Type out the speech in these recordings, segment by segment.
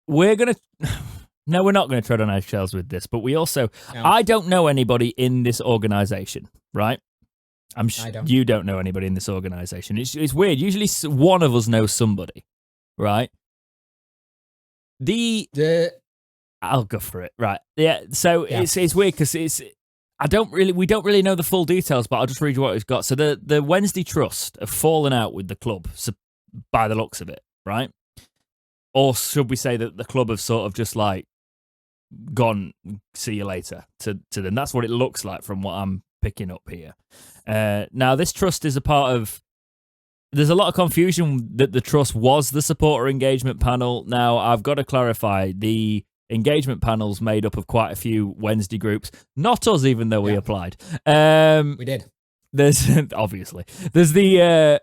we're going to... No, we're not going to tread on eggshells with this, but we also... No. I don't know anybody in this organisation, right? I don't. You don't know anybody in this organisation. It's weird. Usually one of us knows somebody, right? I'll go for it, right? Yeah. So it's weird because we don't really know the full details, but I'll just read you what it's got. So the Wednesday Trust have fallen out with the club, by the looks of it, right? Or should we say that the club have sort of just like gone, see you later to them? That's what it looks like from what I'm picking up here. Now, this trust is a part of... There's a lot of confusion that the trust was the supporter engagement panel. Now, I've got to clarify, the engagement panel's made up of quite a few Wednesday groups. Not us, even though we applied. We did. There's obviously. There's the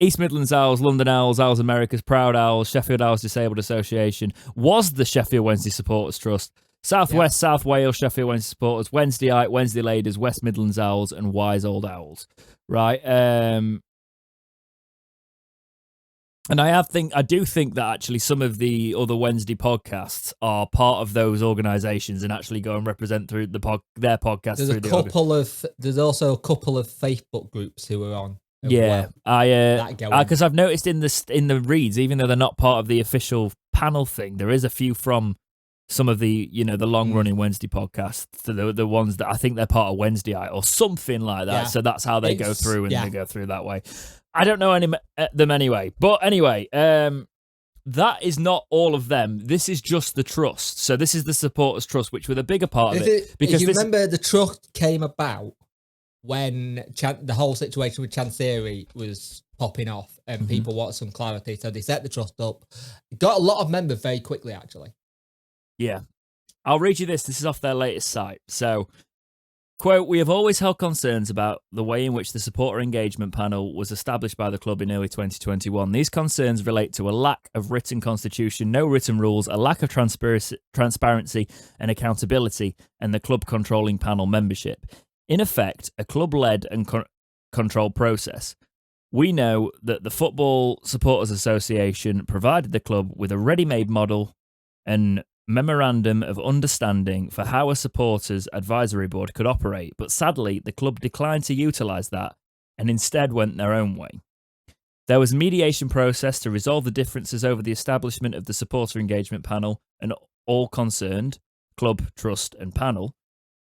East Midlands Owls, London Owls, Owls Americas, Proud Owls, Sheffield Owls Disabled Association, was the Sheffield Wednesday Supporters Trust, South West, South Wales, Sheffield Wednesday Supporters, Wednesdayite, Wednesday Ladies, West Midlands Owls, and Wise Old Owls. Right? And I do think that actually some of the other Wednesday podcasts are part of those organisations and actually go and represent through their podcast. There's also a couple of Facebook groups who are on. Yeah, because I've noticed in the reads, even though they're not part of the official panel thing, there is a few from some of the the long running Wednesday podcasts, the ones that I think they're part of Wednesdayite or something like that. Yeah. So that's how they go through, and they go through that way. I don't know them anyway, but anyway, that is not all of them. This is just the trust. So this is the Supporters Trust, which were the bigger part of it. Because remember, the trust came about when the whole situation with Chancery was popping off and people wanted some clarity. So they set the trust up. Got a lot of members very quickly, actually. Yeah. I'll read you this. This is off their latest site. So, quote, "We have always held concerns about the way in which the supporter engagement panel was established by the club in early 2021. These concerns relate to a lack of written constitution, no written rules, a lack of transparency and accountability, and the club controlling panel membership. In effect, a club-led and controlled process. We know that the Football Supporters Association provided the club with a ready-made model and memorandum of understanding for how a supporters advisory board could operate, but sadly, the club declined to utilise that and instead went their own way. There was a mediation process to resolve the differences over the establishment of the supporter engagement panel, and all concerned, club, trust and panel,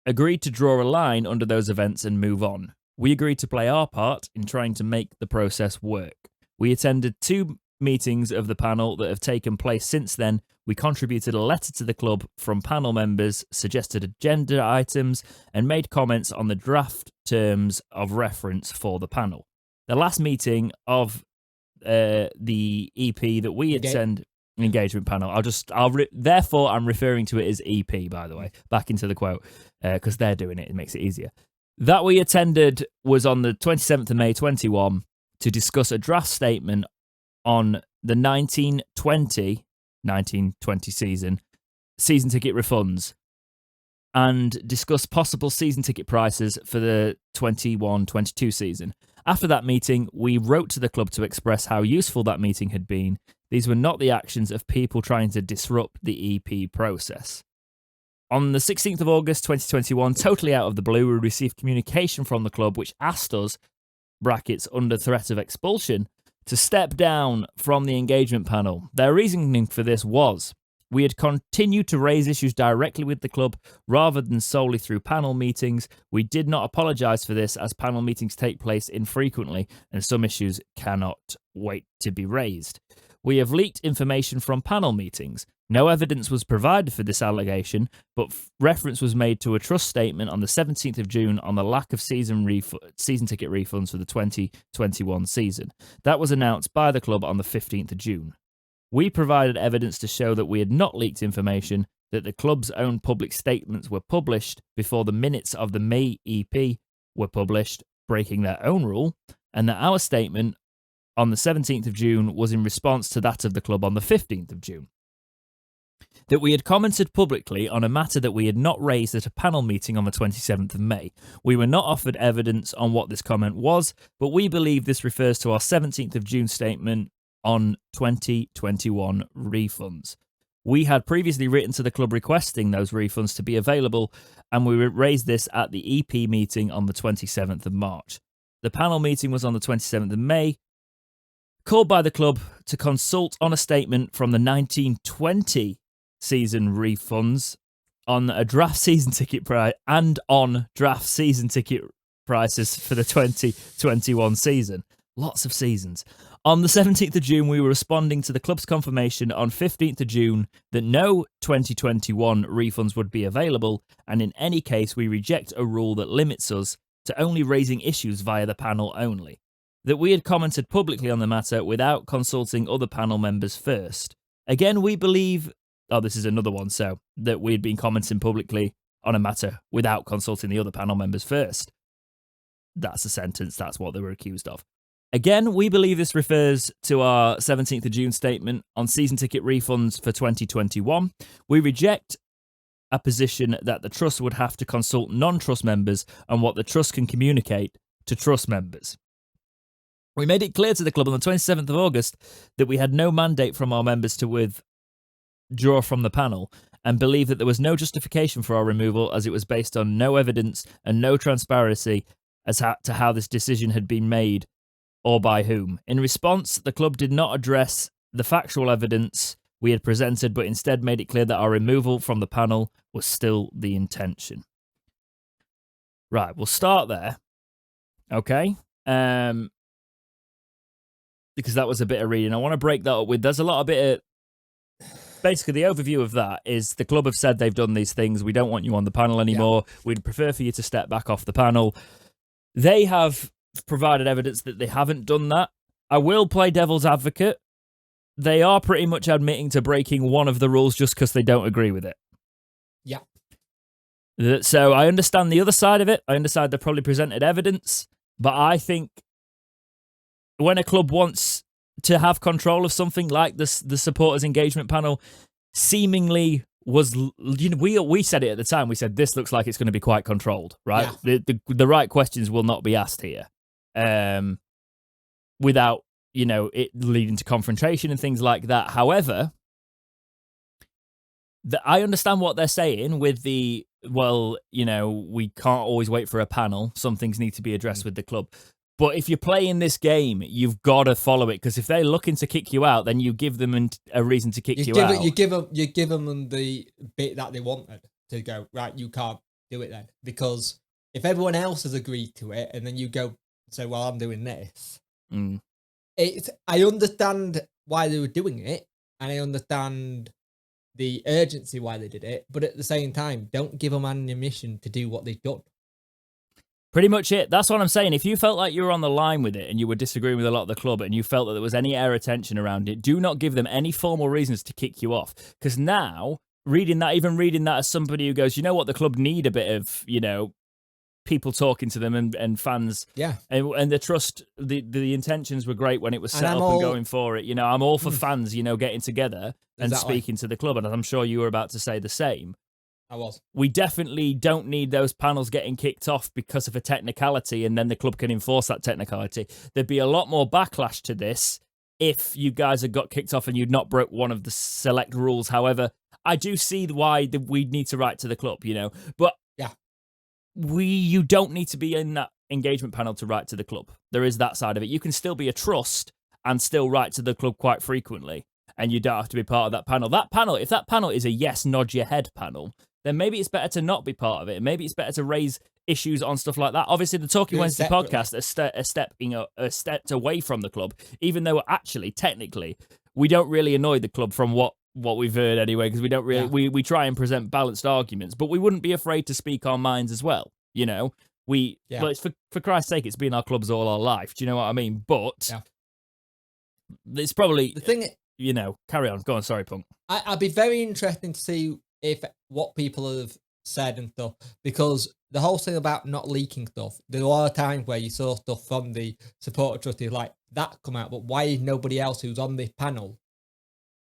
agreed to draw a line under those events and move on. We agreed to play our part in trying to make the process work. We attended 2 meetings of the panel that have taken place since then. We contributed a letter to the club from panel members, suggested agenda items, and made comments on the draft terms of reference for the panel. The last meeting of the EP that we had sent engagement panel. Therefore, I'm referring to it as EP, by the way, back into the quote, because they're doing it. It makes it easier. That we attended was on the 27th of May 21 to discuss a draft statement on the 1920 season ticket refunds and discuss possible season ticket prices for the 21-22 season. After that meeting, we wrote to the club to express how useful that meeting had been. These were not the actions of people trying to disrupt the EP process. On the 16th of August 2021, totally out of the blue, we received communication from the club which asked us, brackets, under threat of expulsion, to step down from the engagement panel. Their reasoning for this was, we had continued to raise issues directly with the club rather than solely through panel meetings. We did not apologise for this, as panel meetings take place infrequently and some issues cannot wait to be raised. We have leaked information from panel meetings. No evidence was provided for this allegation, but reference was made to a trust statement on the 17th of June on the lack of season ticket refunds for the 2021 season. That was announced by the club on the 15th of June. We provided evidence to show that we had not leaked information, that the club's own public statements were published before the minutes of the May EP were published, breaking their own rule, and that our statement on the 17th of June was in response to that of the club on the 15th of June. That we had commented publicly on a matter that we had not raised at a panel meeting on the 27th of May. We were not offered evidence on what this comment was, but we believe this refers to our 17th of June statement on 2021 refunds. We had previously written to the club requesting those refunds to be available, and we raised this at the EP meeting on the 27th of March. The panel meeting was on the 27th of May, called by the club to consult on a statement from the 1920 season refunds on a draft season ticket price and on draft season ticket prices for the 2021 season. Lots of seasons. On the 17th of June, we were responding to the club's confirmation on 15th of June that no 2021 refunds would be available, and in any case, we reject a rule that limits us to only raising issues via the panel only. That we had commented publicly on the matter without consulting other panel members first. Again, we believe... Oh, this is another one, so that we had been commenting publicly on a matter without consulting the other panel members first. That's a sentence, that's what they were accused of. Again, we believe this refers to our 17th of June statement on season ticket refunds for 2021. We reject a position that the trust would have to consult non-trust members on what the trust can communicate to trust members. We made it clear to the club on the 27th of August that we had no mandate from our members to withdraw from the panel and believe that there was no justification for our removal as it was based on no evidence and no transparency as to how this decision had been made or by whom. In response, the club did not address the factual evidence we had presented, but instead made it clear that our removal from the panel was still the intention. Right, we'll start there. Okay? Because that was a bit of reading. I want to break that up with, there's a lot of bit of, basically the overview of that is the club have said they've done these things. We don't want you on the panel anymore. Yeah. We'd prefer for you to step back off the panel. They have provided evidence that they haven't done that. I will play devil's advocate. They are pretty much admitting to breaking one of the rules just because they don't agree with it. Yeah. So I understand the other side of it. I understand they've probably presented evidence, but I think when a club wants to have control of something like this, the supporters engagement panel seemingly was, you know, we said it at the time. We said this looks like it's going to be quite controlled, right? Yeah. The right questions will not be asked here, without, you know, it leading to confrontation and things like that. However, I understand what they're saying with the, well, you know, we can't always wait for a panel. Some things need to be addressed with the club. But if you're playing this game, you've got to follow it, because if they're looking to kick you out, then you give them a reason to kick you out. You give them the bit that they wanted to go, right, you can't do it then. Because if everyone else has agreed to it and then you go say, well, I'm doing this. I understand why they were doing it, and I understand the urgency why they did it, but at the same time, don't give them ammunition to do what they've done. Pretty much it. That's what I'm saying. If you felt like you were on the line with it and you were disagreeing with a lot of the club and you felt that there was any air of tension around it, do not give them any formal reasons to kick you off. Because now, reading that as somebody who goes, you know what, the club need a bit of, you know, people talking to them and fans. Yeah. And the trust, the intentions were great when it was set up and going for it. You know, I'm all for fans, you know, getting together and speaking to the club. And I'm sure you were about to say the same. I was. We definitely don't need those panels getting kicked off because of a technicality, and then the club can enforce that technicality. There'd be a lot more backlash to this if you guys had got kicked off and you'd not broke one of the select rules. However, I do see why we need to write to the club, you know. But yeah, you don't need to be in that engagement panel to write to the club. There is that side of it. You can still be a trust and still write to the club quite frequently, and you don't have to be part of that panel. If that panel is a yes, nod your head panel, then maybe it's better to not be part of it. Maybe it's better to raise issues on stuff like that. Obviously, the Talking Wednesday podcast are stepped away from the club, even though actually, technically, we don't really annoy the club from what we've heard anyway, because we don't really, we try and present balanced arguments, but we wouldn't be afraid to speak our minds as well. You know, but it's for Christ's sake, it's been our clubs all our life. Do you know what I mean? But it's probably, the thing, you know, carry on. Go on. Sorry, Punk. I'd be very interesting to see if what people have said and stuff, because the whole thing about not leaking stuff, there are times where you saw stuff from the supporter trustees like that come out, but why is nobody else who's on this panel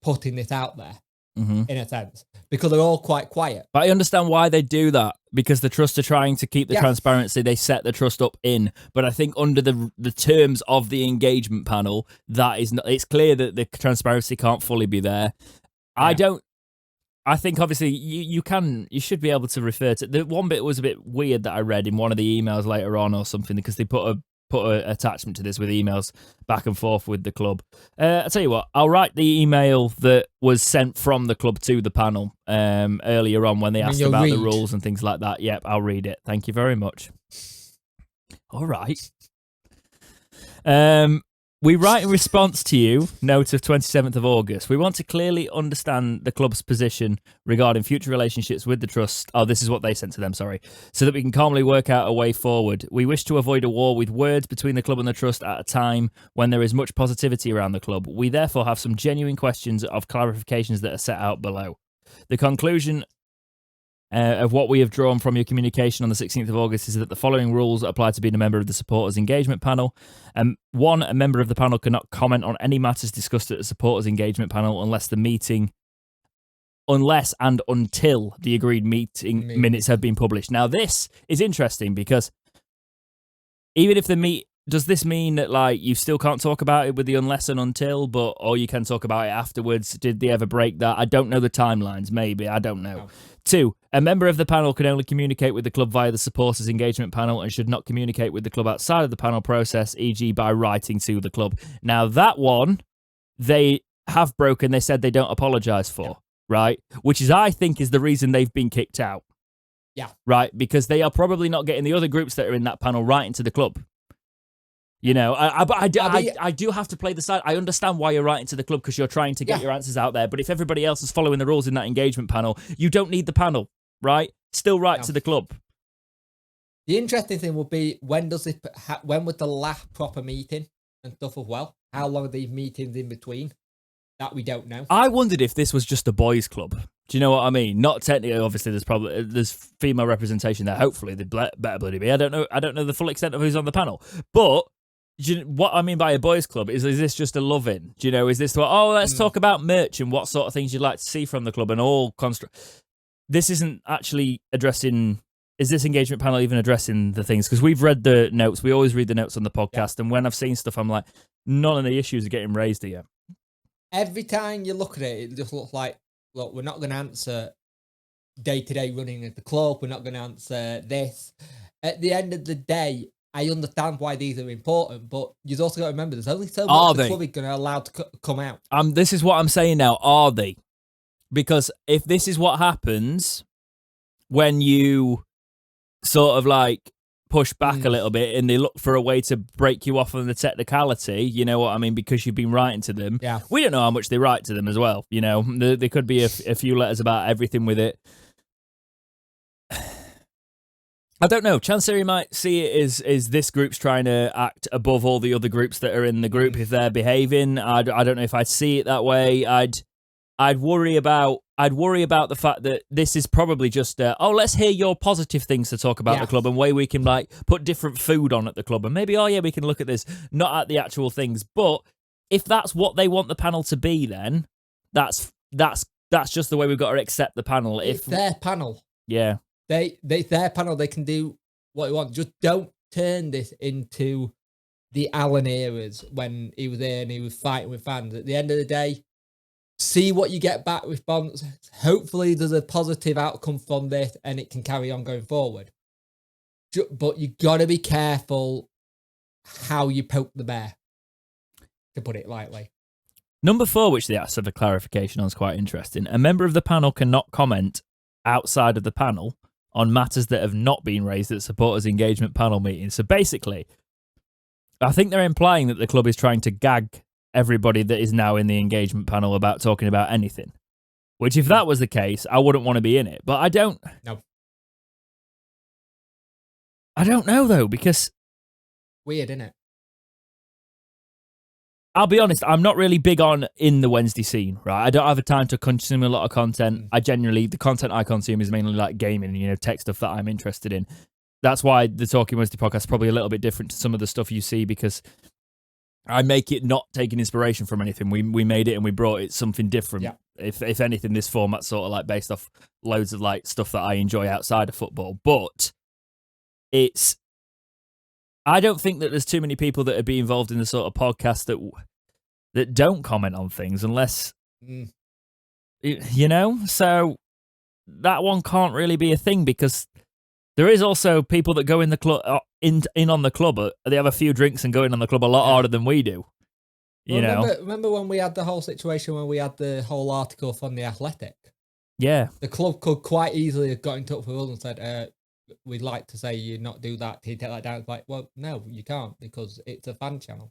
putting this out there? In a sense, because they're all quite quiet. But I understand why they do that, because the trust are trying to keep the transparency they set the trust up in. But I think under the terms of the engagement panel, that is not, it's clear that the transparency can't fully be there. I don't I think obviously you should be able to refer to the one bit was a bit weird that I read in one of the emails later on or something because they put a attachment to this with emails back and forth with the club. I'll tell you what, I'll write the email that was sent from the club to the panel earlier on when they asked about the rules and things like that. Yep, I'll read it. Thank you very much. All right. We write in response to you, note of 27th of August. We want to clearly understand the club's position regarding future relationships with the trust. Oh, this is what they sent to them, sorry. So that we can calmly work out a way forward. We wish to avoid a war with words between the club and the trust at a time when there is much positivity around the club. We therefore have some genuine questions of clarifications that are set out below. The conclusion of what we have drawn from your communication on the 16th of August is that the following rules apply to being a member of the supporters engagement panel. One, a member of the panel cannot comment on any matters discussed at the supporters engagement panel unless and until the agreed meeting minutes have been published. Now, this is interesting because even if does this mean that like you still can't talk about it with the unless and until, or you can talk about it afterwards? Did they ever break that? I don't know the timelines. Maybe, I don't know. No. 2, a member of the panel can only communicate with the club via the supporters engagement panel and should not communicate with the club outside of the panel process, e.g. by writing to the club. Now that one, they have broken. They said they don't apologise for, right? Which is, I think, is the reason they've been kicked out. Yeah. Right? Because they are probably not getting the other groups that are in that panel writing to the club. You know, I do have to play the side. I understand why you're writing to the club because you're trying to get your answers out there. But if everybody else is following the rules in that engagement panel, you don't need the panel, right? Still write to the club. The interesting thing will be when was the last proper meeting and stuff as well? How long are these meetings in between? That we don't know. I wondered if this was just a boys' club. Do you know what I mean? Not technically. Obviously, there's female representation there. Hopefully, they better bloody be. I don't know the full extent of who's on the panel, but. What I mean by a boys' club is this just a love-in? Do you know, is this let's talk about merch and what sort of things you'd like to see from the club and all This isn't actually addressing, is this engagement panel even addressing the things? Because we've read the notes, we always read the notes on the podcast, and when I've seen stuff, I'm like, none of the issues are getting raised here. Every time you look at it, it just looks like, look, we're not going to answer day-to-day running of the club, we're not going to answer this. At the end of the day, I understand why these are important, but you've also got to remember there's only so much the club is going to allow to come out. This is what I'm saying now. Are they? Because if this is what happens when you sort of like push back a little bit and they look for a way to break you off on the technicality, you know what I mean? Because you've been writing to them. Yeah. We don't know how much they write to them as well. You know, there could be a few letters about everything with it. I don't know. Chancery might see it as this group's trying to act above all the other groups that are in the group if they're behaving. I don't know if I'd see it that way. I'd worry about the fact that this is probably just let's hear your positive things to talk about the club and way we can like put different food on at the club and maybe we can look at this, not at the actual things. But if that's what they want the panel to be, then that's just the way we've got to accept the panel. It's their panel. Yeah. Their panel, they can do what they want. Just don't turn this into the Alan eras when he was there and he was fighting with fans. At the end of the day, see what you get back response. Hopefully there's a positive outcome from this and it can carry on going forward. But you got to be careful how you poke the bear, to put it lightly. Number 4, which they asked for clarification on, is quite interesting. A member of the panel cannot comment outside of the panel on matters that have not been raised at supporters engagement panel meetings. So basically, I think they're implying that the club is trying to gag everybody that is now in the engagement panel about talking about anything. Which, if that was the case, I wouldn't want to be in it. But I don't. No. I don't know though, because weird, isn't it? I'll be honest, I'm not really big on in the Wednesday scene, right? I don't have a time to consume a lot of content. The content I consume is mainly like gaming, tech stuff that I'm interested in. That's why the Talking Wednesday podcast is probably a little bit different to some of the stuff you see, because I make it not taking inspiration from anything. We made it and we brought it something different. Yeah. If anything, this format's sort of like based off loads of like stuff that I enjoy outside of football. But I don't think that there's too many people that would be involved in the sort of podcast that don't comment on things unless You know, so that one can't really be a thing because there is also people that go in the club in on the club. They have a few drinks and go in on the club a lot harder than we do. You know, remember when we had the whole situation when we had the whole article from the Athletic? Yeah, the club could quite easily have got in touch with us and said, "We'd like to say you not do that. Can you take that down?" It's like, well, no, you can't because it's a fan channel.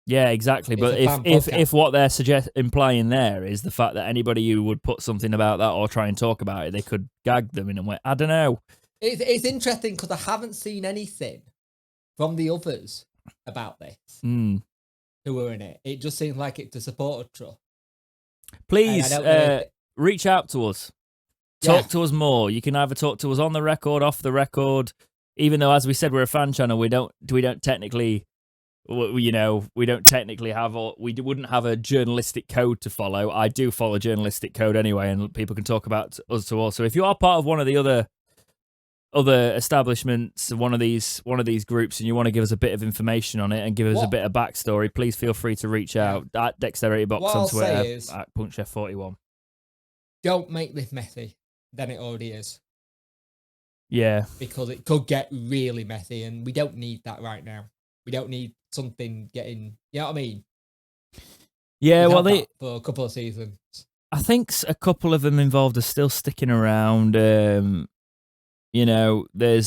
Yeah, exactly. It's but if what they're implying there is the fact that anybody who would put something about that or try and talk about it, they could gag them in a way. I don't know. It's interesting because I haven't seen anything from the others about this who were in it. It just seems like it's a supporter trust. Please reach out to us. Talk to us more. You can either talk to us on the record, off the record. Even though, as we said, we're a fan channel, we don't technically, we don't technically have, or we wouldn't have a journalistic code to follow. I do follow journalistic code anyway, and people can talk about us to also. If you are part of one of the other establishments, one of these groups, and you want to give us a bit of information on it and give us a bit of backstory, please feel free to reach out at Dexterity Box on Twitter at PunkChef41. Don't make this messy than it already is. Yeah. Because it could get really messy, and we don't need that right now. We don't need something getting, you know what I mean? Yeah, well, for a couple of seasons. I think a couple of them involved are still sticking around. You know, they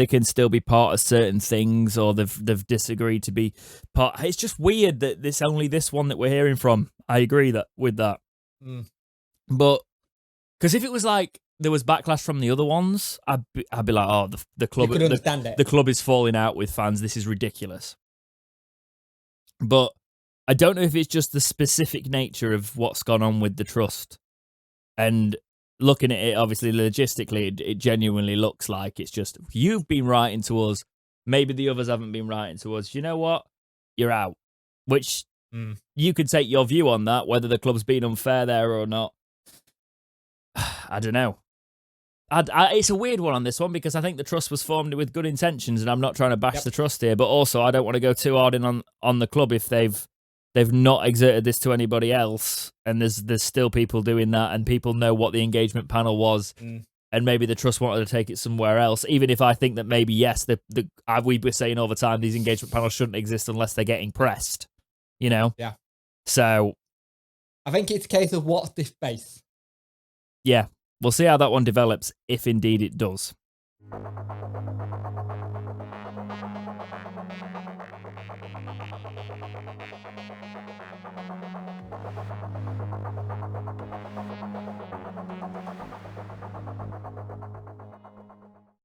can still be part of certain things, or they've disagreed to be part. It's just weird that this one that we're hearing from. I agree with that. But because if it was like there was backlash from the other ones, I'd be like, oh, the club, the club is falling out with fans. This is ridiculous. But I don't know if it's just the specific nature of what's gone on with the trust. And looking at it, obviously, logistically, it genuinely looks like it's just, you've been writing to us. Maybe the others haven't been writing to us. You know what? You're out. Which you could take your view on that, whether the club's been unfair there or not. I don't know. It's a weird one on this one because I think the trust was formed with good intentions, and I'm not trying to bash the trust here, but also I don't want to go too hard in on the club if they've not exerted this to anybody else, and there's still people doing that, and people know what the engagement panel was, and maybe the trust wanted to take it somewhere else. Even if I think that maybe yes, we were saying all the time these engagement panels shouldn't exist unless they're getting pressed, you know. Yeah. So I think it's a case of what's this space. Yeah, we'll see how that one develops, if indeed it does.